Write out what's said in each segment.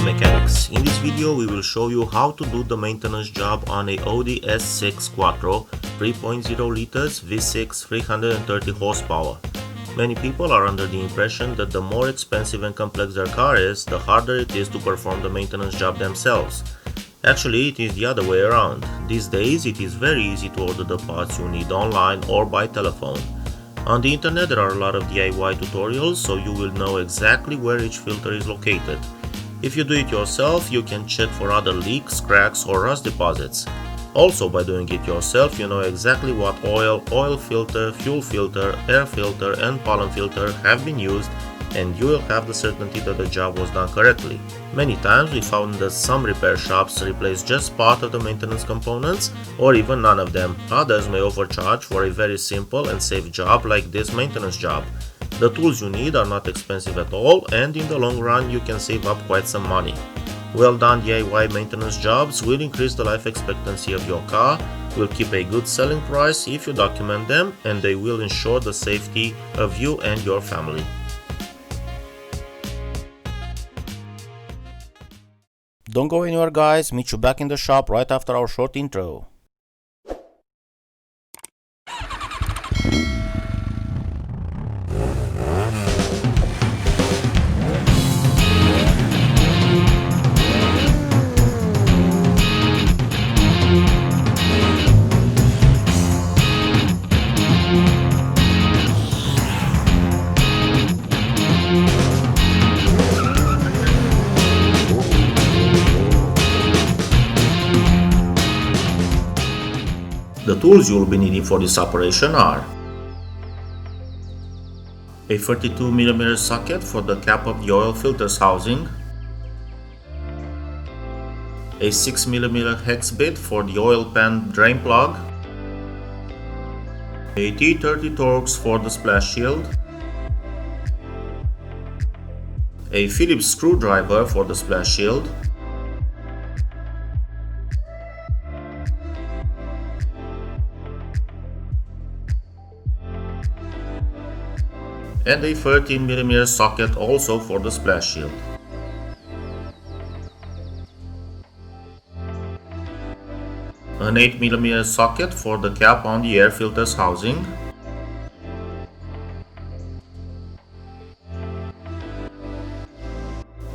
Oil Mechanics. In this video we will show you how to do the maintenance job on a Audi S6 Quattro 3.0 liters V6 330 horsepower. Many people are under the impression that the more expensive and complex their car is, the harder it is to perform the maintenance job themselves. Actually, it is the other way around. These days it is very easy to order the parts you need online or by telephone. On the internet there are a lot of DIY tutorials, so you will know exactly where each filter is located. If you do it yourself, you can check for other leaks, cracks or rust deposits. Also, by doing it yourself, you know exactly what oil, oil filter, fuel filter, air filter and pollen filter have been used, and you will have the certainty that the job was done correctly. Many times we found that some repair shops replace just part of the maintenance components or even none of them. Others may overcharge for a very simple and safe job like this maintenance job. The tools you need are not expensive at all, and in the long run you can save up quite some money. Well done DIY maintenance jobs will increase the life expectancy of your car, will keep a good selling price if you document them, and they will ensure the safety of you and your family. Don't go anywhere, guys. Meet you back in the shop right after our short intro. The tools you will be needing for this operation are a 32mm socket for the cap of the oil filters housing, a 6mm hex bit for the oil pan drain plug, a T30 Torx for the splash shield, a Phillips screwdriver for the splash shield, and a 13mm socket also for the splash shield. An 8mm socket for the cap on the air filters housing,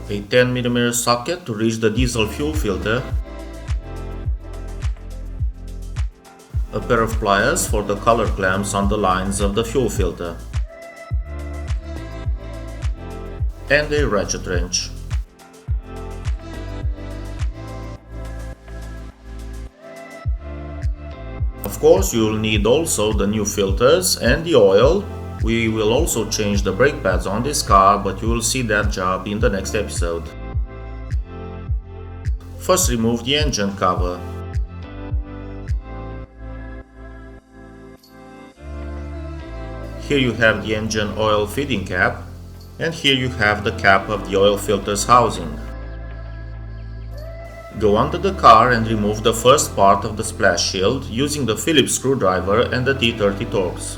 a 10mm socket to reach the diesel fuel filter, a pair of pliers for the color clamps on the lines of the fuel filter, and a ratchet wrench. Of course, you will need also the new filters and the oil. We will also change the brake pads on this car, but you will see that job in the next episode. First, remove the engine cover. Here you have the engine oil feeding cap, and here you have the cap of the oil filters housing. Go under the car and remove the first part of the splash shield using the Phillips screwdriver and the T30 Torx.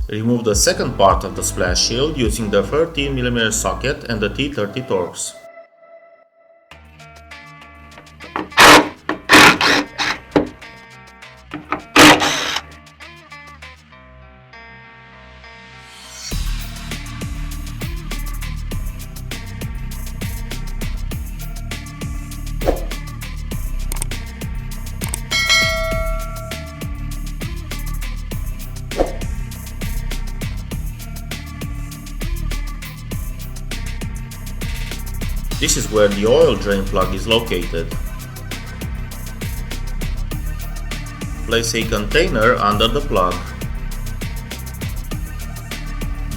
Remove the second part of the splash shield using the 13mm socket and the T30 Torx. This is where the oil drain plug is located. Place a container under the plug.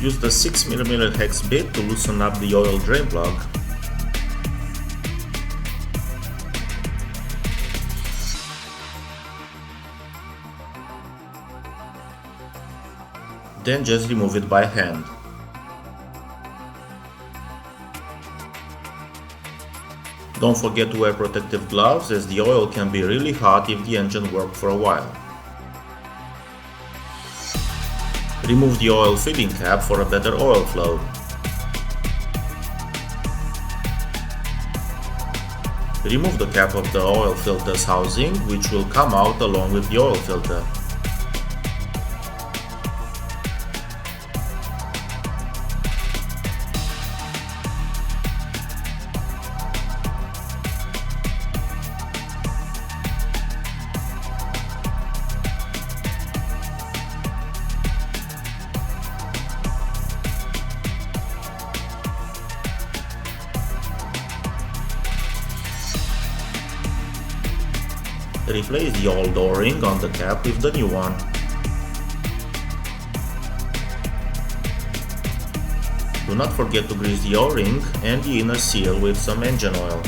Use the 6mm hex bit to loosen up the oil drain plug. Then just remove it by hand. Don't forget to wear protective gloves, as the oil can be really hot if the engine worked for a while. Remove the oil filling cap for a better oil flow. Remove the cap of the oil filter's housing, which will come out along with the oil filter. Replace the old O-ring on the cap with the new one. Do not forget to grease the O-ring and the inner seal with some engine oil.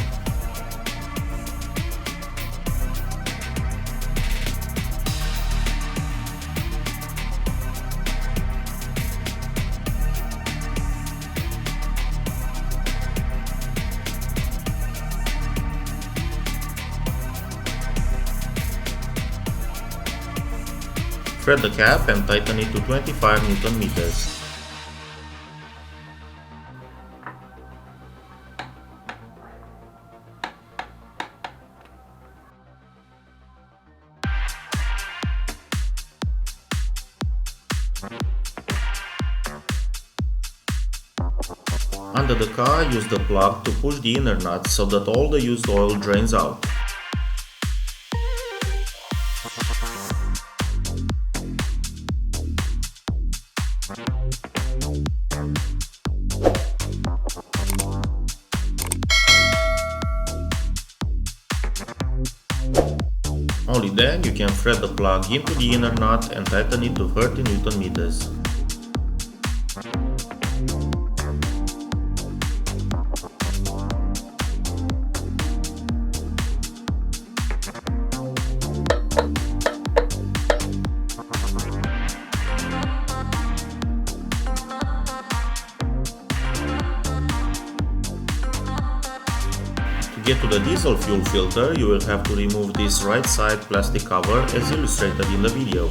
Thread the cap and tighten it to 25 Nm. Under the car, use the plug to push the inner nut so that all the used oil drains out. Only then you can thread the plug into the inner nut and tighten it to 30 Nm. To get to the diesel fuel filter, you will have to remove this right side plastic cover as illustrated in the video.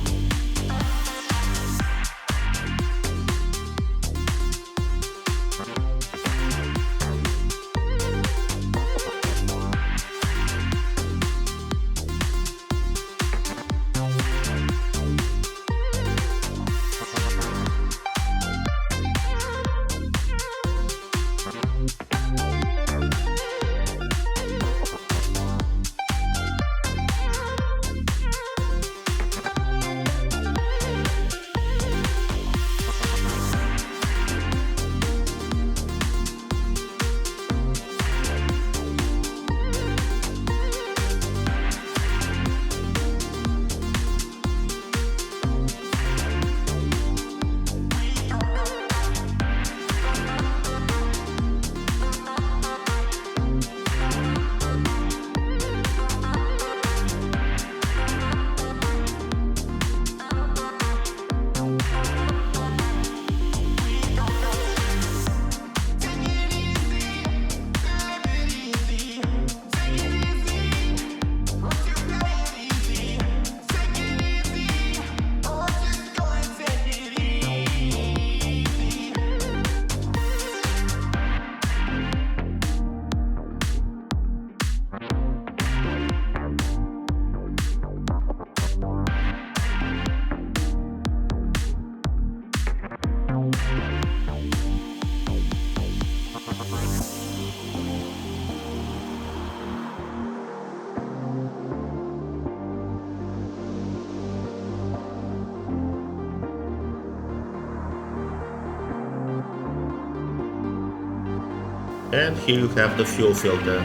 And here you have the fuel filter.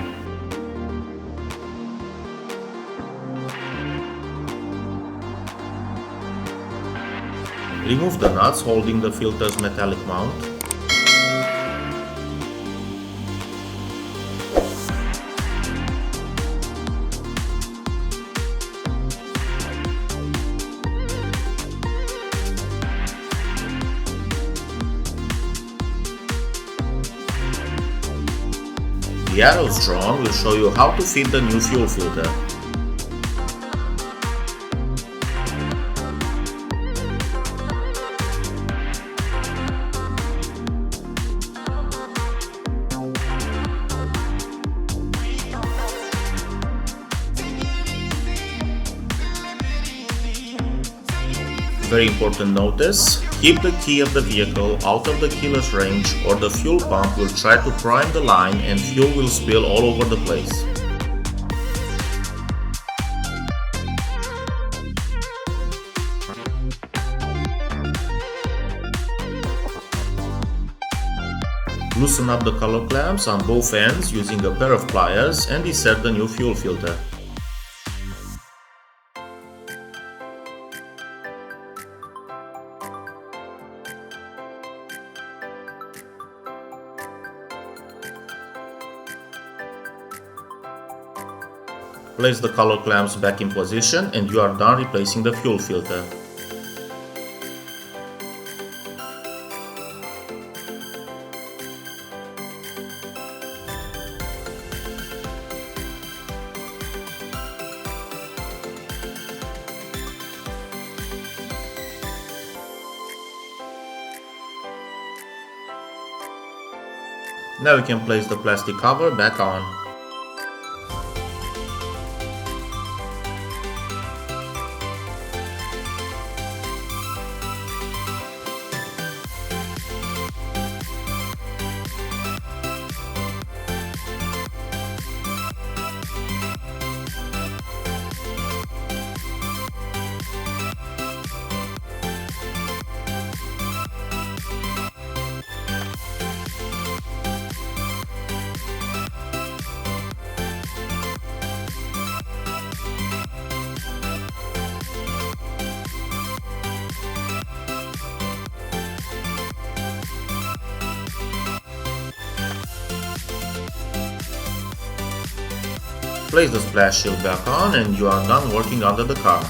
Remove the nuts holding the filter's metallic mount. The arrows drawn will show you how to fit the new fuel filter. Very important notice, keep the key of the vehicle out of the keyless range or the fuel pump will try to prime the line and fuel will spill all over the place. Loosen up the color clamps on both ends using a pair of pliers and insert the new fuel filter. Place the color clamps back in position and you are done replacing the fuel filter. Now you can place the plastic cover back on. Place the splash shield back on and you are done working under the car.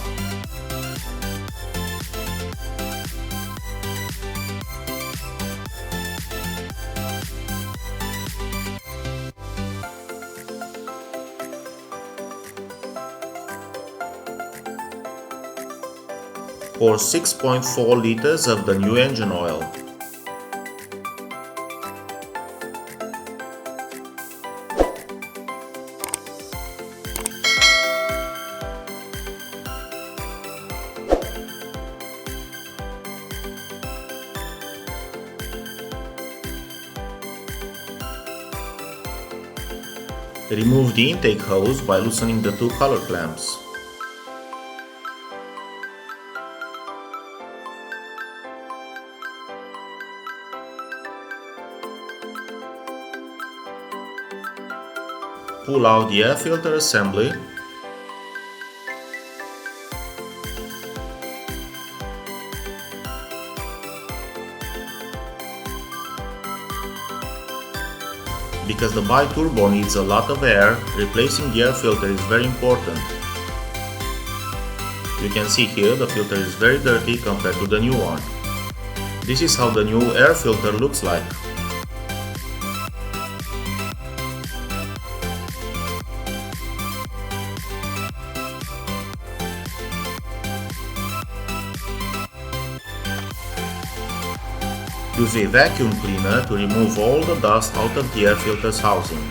Pour 6.4 liters of the new engine oil. Remove the intake hose by loosening the two color clamps. Pull out the air filter assembly. Because the bi-turbo needs a lot of air, replacing the air filter is very important. You can see here the filter is very dirty compared to the new one. This is how the new air filter looks like. Use a vacuum cleaner to remove all the dust out of the air filter's housing.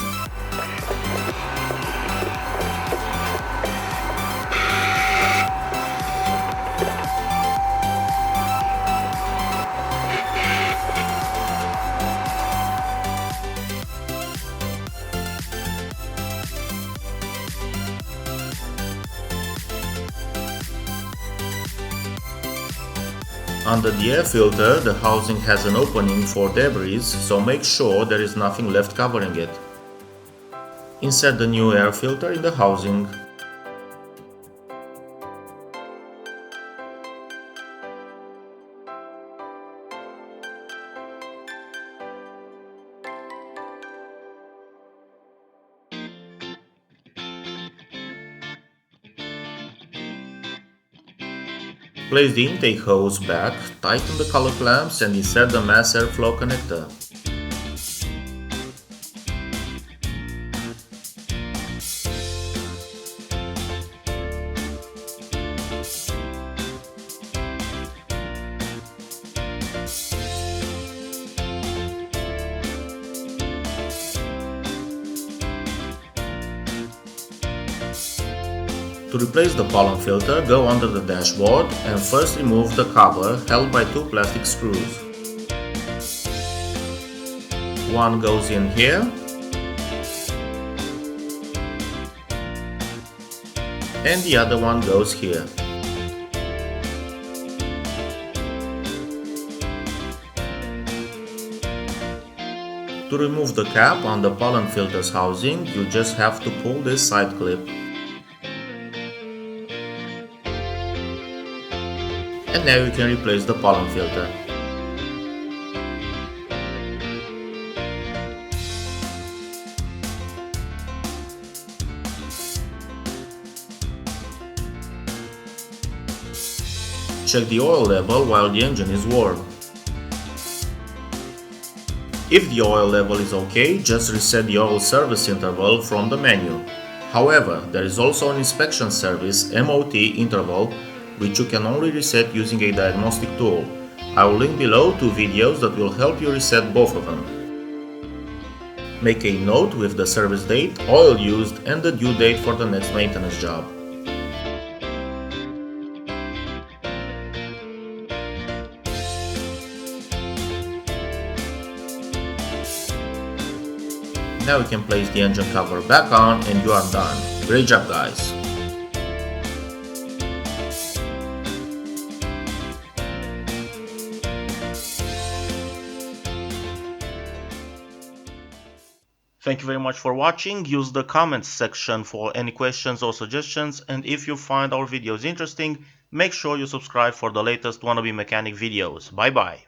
Under the air filter, the housing has an opening for debris, so make sure there is nothing left covering it. Insert the new air filter in the housing. Place the intake hose back, tighten the color clamps and insert the mass airflow connector. To replace the pollen filter, go under the dashboard and first remove the cover held by two plastic screws. One goes in here and the other one goes here. To remove the cap on the pollen filter's housing, you just have to pull this side clip. And now you can replace the pollen filter. Check the oil level while the engine is warm. If the oil level is okay, just reset the oil service interval from the menu. However, there is also an inspection service MOT interval which you can only reset using a diagnostic tool. I will link below two videos that will help you reset both of them. Make a note with the service date, oil used and the due date for the next maintenance job. Now you can place the engine cover back on and you are done. Great job, guys! Thank you very much for watching. Use the comments section for any questions or suggestions, and if you find our videos interesting, make sure you subscribe for the latest wannabe mechanic videos. Bye bye.